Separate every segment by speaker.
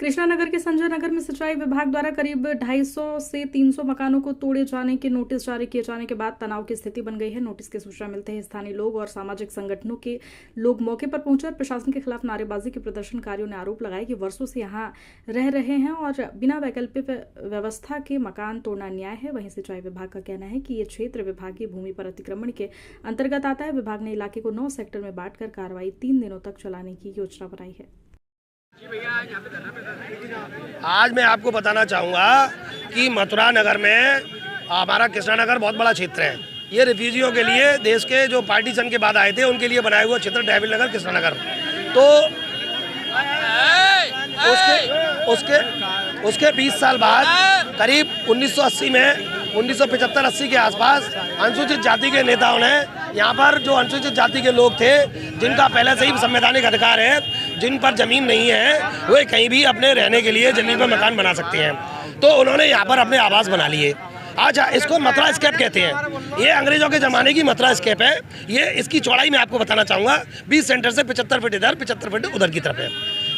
Speaker 1: कृष्णानगर के संजय नगर में सिंचाई विभाग द्वारा करीब 250 से 300 मकानों को तोड़े जाने के नोटिस जारी किए जाने के बाद तनाव की स्थिति बन गई है। नोटिस की सूचना मिलते ही स्थानीय लोग और सामाजिक संगठनों के लोग मौके पर पहुंचे और प्रशासन के खिलाफ नारेबाजी के प्रदर्शनकारियों ने आरोप लगाया कि वर्षों से यहां रह रहे हैं और बिना वैकल्पिक व्यवस्था के मकान तोड़ना अन्याय है। वहीं सिंचाई विभाग का कहना है कि ये क्षेत्र विभागीय भूमि पर अतिक्रमण के अंतर्गत आता है। विभाग ने इलाके को 9 सेक्टर में बांटकर कार्रवाई 3 दिनों तक चलाने की योजना बनाई है।
Speaker 2: आज मैं आपको बताना चाहूँगा कि मथुरा नगर में हमारा कृष्णानगर बहुत बड़ा क्षेत्र है। ये रिफ्यूजियों के लिए देश के जो पार्टीशन के बाद आए थे उनके लिए बनाया हुआ क्षेत्र डेविल नगर कृष्णानगर। तो उसके 20 साल बाद करीब 1980 में 1975-80 के आसपास अनुसूचित जाति के नेताओं ने यहाँ पर जो अनुसूचित जाति के लोग थे जिनका पहले से ही संवैधानिक अधिकार है, जिन पर ज़मीन नहीं है, वे कहीं भी अपने रहने के लिए ज़मीन पर मकान बना सकते हैं। तो उन्होंने यहाँ पर अपने आवास बना लिए। अच्छा, इसको मथुरा स्केप कहते हैं। ये अंग्रेजों के ज़माने की मथुरा स्केप है। ये इसकी चौड़ाई मैं आपको बताना चाहूँगा 20 सेंटर से 75 फीट इधर 75 फीट उधर की तरफ है।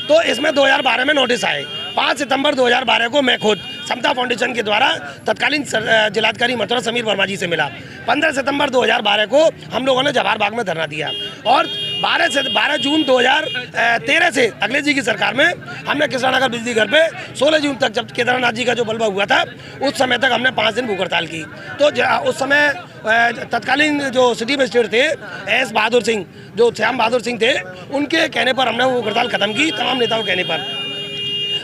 Speaker 2: तो इसमें 2012 में नोटिस आए। 5 सितंबर 2012 को मैं खुद समता फाउंडेशन के द्वारा तत्कालीन जिलाधिकारी मथुरा समीर वर्मा जी से मिला। 15 सितंबर 2012 को हम लोगों ने जवाहर बाग में धरना दिया और 12 जून 2013 से अखिलेश जी की सरकार में हमने कृष्णानगर बिजली घर पे 16 जून तक, जब केदारनाथ जी का जो बलवा हुआ था, उस समय तक हमने 5 दिन भूख हड़ताल की। तो उस समय तत्कालीन जो सिटी मजिस्ट्रेट थे एस बहादुर सिंह, जो श्याम बहादुर सिंह थे, उनके कहने पर हमने वो हड़ताल खत्म की, तमाम नेताओं के कहने पर।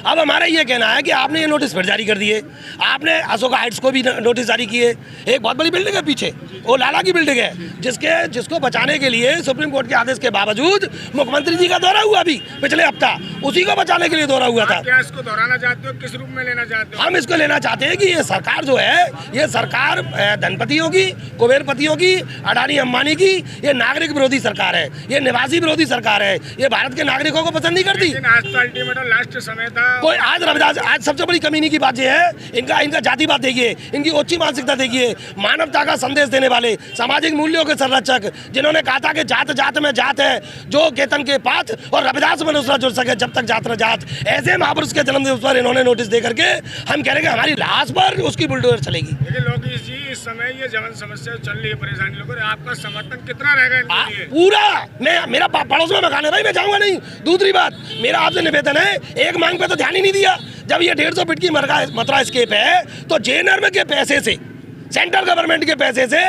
Speaker 2: अब हमारा ये कहना है कि आपने ये नोटिस फिर जारी कर दिए। आपने अशोका हाइट्स को भी नोटिस जारी किए। एक बहुत बड़ी बिल्डिंग है पीछे, वो लाला की बिल्डिंग है, जिसको बचाने के लिए सुप्रीम कोर्ट के आदेश के बावजूद मुख्यमंत्री जी का दौरा हुआ अभी पिछले हफ्ता, उसी को बचाने के लिए दौरा हुआ था।
Speaker 3: क्या इसको दोहराना चाहते हो, किस रूप में लेना चाहते हो?
Speaker 2: हम इसको लेना चाहते हैं कि ये सरकार जो है, ये सरकार धनपतियों की, कुबेरपतियों की, अडानी अंबानी की, ये नागरिक विरोधी सरकार है, ये निवासी विरोधी सरकार है। ये भारत के नागरिकों को पसंद नहीं करती।
Speaker 3: आज तो अल्टीमेट लास्ट समय था।
Speaker 2: कोई आज रविदास, आज सबसे बड़ी कमीनी की बात यह है, इनका जातिवाद देखिए, इनकी ओछी मानसिकता देखिए। मानवता का संदेश देने वाले, सामाजिक मूल्यों के संरक्षक, जिन्होंने कहा था कि जात जात में जात है, जो केतन के पात और रविदास मनुष्य जुड़ सके जब तक जात न जात। ऐसे महापुरुष के जन्मदिवस पर इन्होंने नोटिस दे करके हम कह रहे हैं हमारी लाश पर उसकी बुलडोजर चलेगी।
Speaker 3: लेकिन लोकेश जी, इस समय ये जवन समस्या चल रही है, परेशानी लोगों, आपका समर्थन कितना रहेगा इनके लिए?
Speaker 2: पूरा। मेरा पड़ोस में मकान है भाई, मैं जाऊंगा नहीं। दूसरी बात, मेरा आपसे निवेदन है, एक मांग पे तो ध्यान ही नहीं दिया। जब ये 150 फीट की मथुरा स्केप है तो जेएनआर के पैसे से, सेंट्रल गवर्नमेंट के पैसे से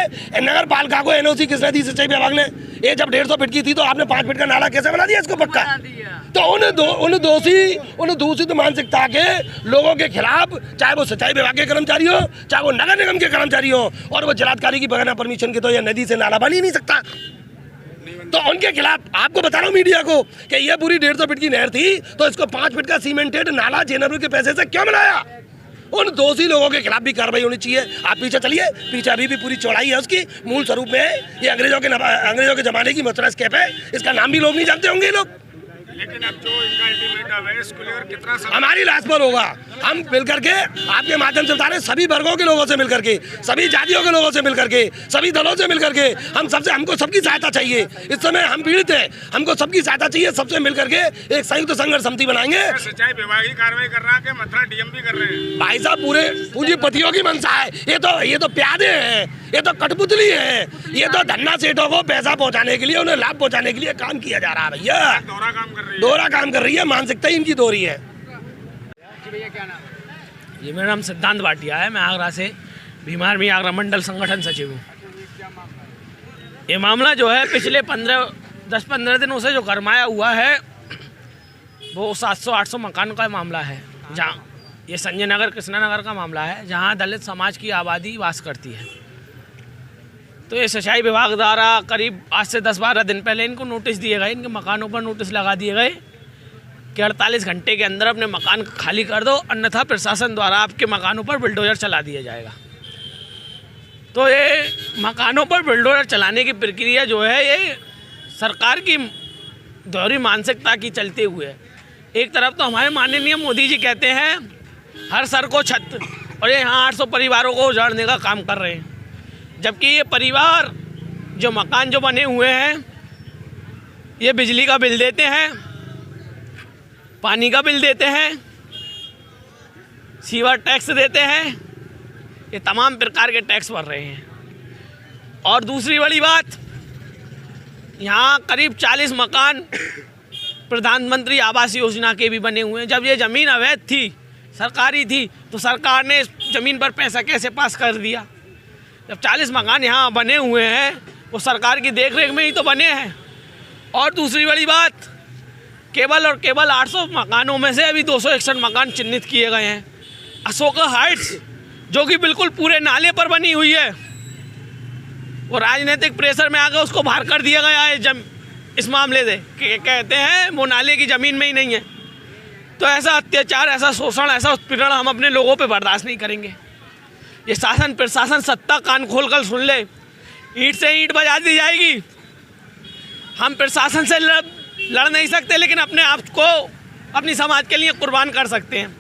Speaker 2: नगर पालिका को एनओसी किसने दी? सिंचाई विभाग ने। ये जब 150 फीट की थी तो आपने 5 फीट का नाला कैसे बना दिया इसको पक्का? तो उन दूषित मानसिकता के लोगों के खिलाफ, चाहे वो सिंचाई विभाग के कर्मचारी हो, चाहे वो नगर निगम के कर्मचारी हो, और वो जिलाधिकारी की बगैर परमिशन के तो यह नदी से नाला बन ही नहीं सकता। तो उनके खिलाफ आपको बता रहा हूँ मीडिया को कि ये पूरी 150 फीट की नहर थी तो इसको 5 फीट का सीमेंटेड नाला जेएनआर के पैसे से क्यों बनाया? उन दोषी लोगों के खिलाफ भी कार्रवाई होनी चाहिए। आप पीछे चलिए, पीछे अभी भी पूरी चौड़ाई है उसकी, मूल स्वरूप में ये अंग्रेजों के जमाने की मथुरा स्केप है। इसका नाम भी लोग नहीं जानते होंगे लोग।
Speaker 3: लेकिन अब जो इनका अल्टीमेटम है, इसको लेकर कितना
Speaker 2: हमारी लाश पर होगा। हम मिलकर के आपके माध्यम से बता रहे, सभी वर्गों के लोगों से मिलकर के, सभी जातियों के लोगों से मिलकर के, सभी दलों से मिलकर के, हमको सबकी सहायता चाहिए। इस समय हम पीड़ित हैं, हमको सबकी सहायता चाहिए। सबसे मिलकर के एक संयुक्त संघर्ष समिति बनाएंगे।
Speaker 3: सिंचाई विभाग ही कार्रवाई कर रहा है कि मथुरा डीएम भी कर रहे हैं?
Speaker 2: भाई साहब, पूरे पूंजीपतियों की मंशा है। ये तो प्यादे हैं, ये तो कठपुतली है, ये तो धन्ना सेठों को पैसा पहुंचाने के लिए, उन्हें लाभ पहुंचाने के लिए काम किया जा रहा है। भैया दोहरा काम कर रही है, मानसिकता इनकी दोहरी है।
Speaker 4: जी, मेरा नाम सिद्धांत भाटिया है। मैं आगरा से बीमार भी आगरा मंडल संगठन सचिव हूँ। ये मामला जो है पिछले 10-15 दिनों से जो गरमाया हुआ है, वो 700-800 मकान का मामला है। जहाँ ये संजय नगर कृष्णानगर का मामला है, जहाँ दलित समाज की आबादी वास करती है। तो ये सिंचाई विभाग द्वारा करीब आज से 10-12 दिन पहले इनको नोटिस दिए गए, इनके मकानों पर नोटिस लगा दिए गए कि 48 घंटे के अंदर अपने मकान खाली कर दो, अन्यथा प्रशासन द्वारा आपके मकानों पर बुलडोजर चला दिया जाएगा। तो ये मकानों पर बुलडोजर चलाने की प्रक्रिया जो है, ये सरकार की दोहरी मानसिकता की चलते हुए है। एक तरफ तो हमारे माननीय मोदी जी कहते हैं हर सर को छत, और ये यहाँ 800 परिवारों को उजाड़ने का काम कर रहे हैं। जबकि ये परिवार जो मकान जो बने हुए हैं, ये बिजली का बिल देते हैं, पानी का बिल देते हैं, सीवर टैक्स देते हैं, ये तमाम प्रकार के टैक्स भर रहे हैं। और दूसरी बड़ी बात, यहाँ करीब 40 मकान प्रधानमंत्री आवास योजना के भी बने हुए हैं। जब ये ज़मीन अवैध थी, सरकारी थी, तो सरकार ने इस ज़मीन पर पैसा कैसे पास कर दिया? जब 40 मकान यहाँ बने हुए हैं, वो सरकार की देखरेख में ही तो बने हैं। और दूसरी बड़ी बात, केवल 800 मकानों में से अभी 261 मकान चिन्हित किए गए हैं। अशोका हाइट्स जो कि बिल्कुल पूरे नाले पर बनी हुई है, वो राजनीतिक प्रेशर में आकर उसको बाहर कर दिया गया है इस मामले से, कहते हैं वो नाले की ज़मीन में ही नहीं है। तो ऐसा अत्याचार, ऐसा शोषण, ऐसा उत्पीड़न हम अपने लोगों पे बर्दाश्त नहीं करेंगे। ये शासन प्रशासन सत्ता कान खोल कर सुन ले, ईंट से ईंट बजा दी जाएगी। हम प्रशासन से लड़ नहीं सकते, लेकिन अपने आप को अपनी समाज के लिए कुर्बान कर सकते हैं।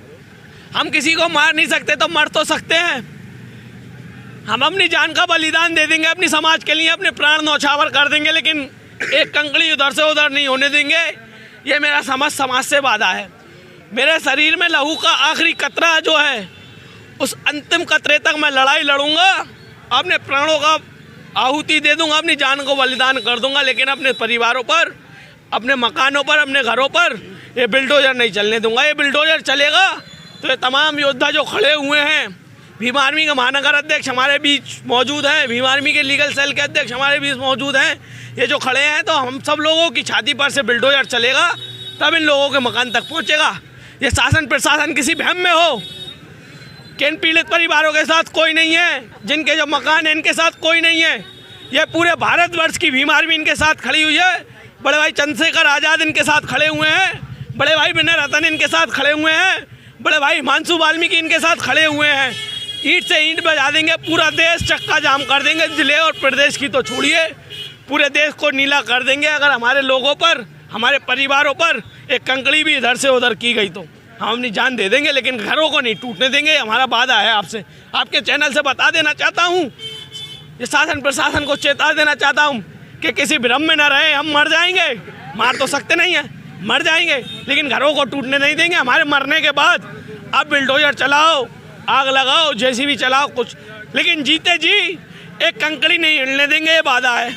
Speaker 4: हम किसी को मार नहीं सकते तो मर तो सकते हैं। हम अपनी जान का बलिदान दे देंगे अपनी समाज के लिए, अपने प्राण न्यौछावर कर देंगे, लेकिन एक कंकड़ी उधर से उधर नहीं होने देंगे। ये मेरा समाज से वादा है। मेरे शरीर में लहू का आखिरी कतरा जो है, उस अंतिम कतरे तक मैं लड़ाई लड़ूंगा, अपने प्राणों का आहुति दे दूंगा, अपनी जान को बलिदान कर दूंगा, लेकिन अपने परिवारों पर, अपने मकानों पर, अपने घरों पर ये बिल्डोजर नहीं चलने दूंगा। ये बिल्डोजर चलेगा तो ये तमाम योद्धा जो खड़े हुए हैं, भीम आर्मी के महानगर अध्यक्ष हमारे बीच मौजूद हैं, भीम आर्मी के लीगल सेल के अध्यक्ष हमारे बीच मौजूद हैं, ये जो खड़े हैं, तो हम सब लोगों की छाती पर से बिल्डोजर चलेगा, तब इन लोगों के मकान तक पहुंचेगा। ये शासन प्रशासन किसी भ्रम में हो कि इन पीड़ित परिवारों के साथ कोई नहीं है, जिनके जो मकान हैं इनके साथ कोई नहीं है। ये पूरे भारतवर्ष की भीम आर्मी इनके साथ खड़ी हुई है। बड़े भाई चंद्रशेखर आज़ाद इनके साथ खड़े हुए हैं, बड़े भाई विनय रतन इनके साथ खड़े हुए हैं, बड़े भाई हिमांशु वाल्मीकि इनके साथ खड़े हुए हैं। ईंट से ईंट बजा देंगे, पूरा देश चक्का जाम कर देंगे। जिले और प्रदेश की तो छोड़िए, पूरे देश को नीला कर देंगे अगर हमारे लोगों पर, हमारे परिवारों पर एक कंकड़ी भी इधर से उधर की गई तो। हम अपनी जान दे देंगे, लेकिन घरों को नहीं टूटने देंगे। हमारा वादा है आपसे। आपके चैनल से बता देना चाहता हूँ, ये शासन प्रशासन को चेता देना चाहता हूँ कि किसी भ्रम में न रहे। हम मर जाएंगे, मार तो सकते नहीं हैं, मर जाएंगे, लेकिन घरों को टूटने नहीं देंगे। हमारे मरने के बाद अब बिल्डोजर चलाओ, आग लगाओ, जेसीबी चलाओ, कुछ, लेकिन जीते जी एक कंकड़ी नहीं हिलने देंगे, ये वादा है।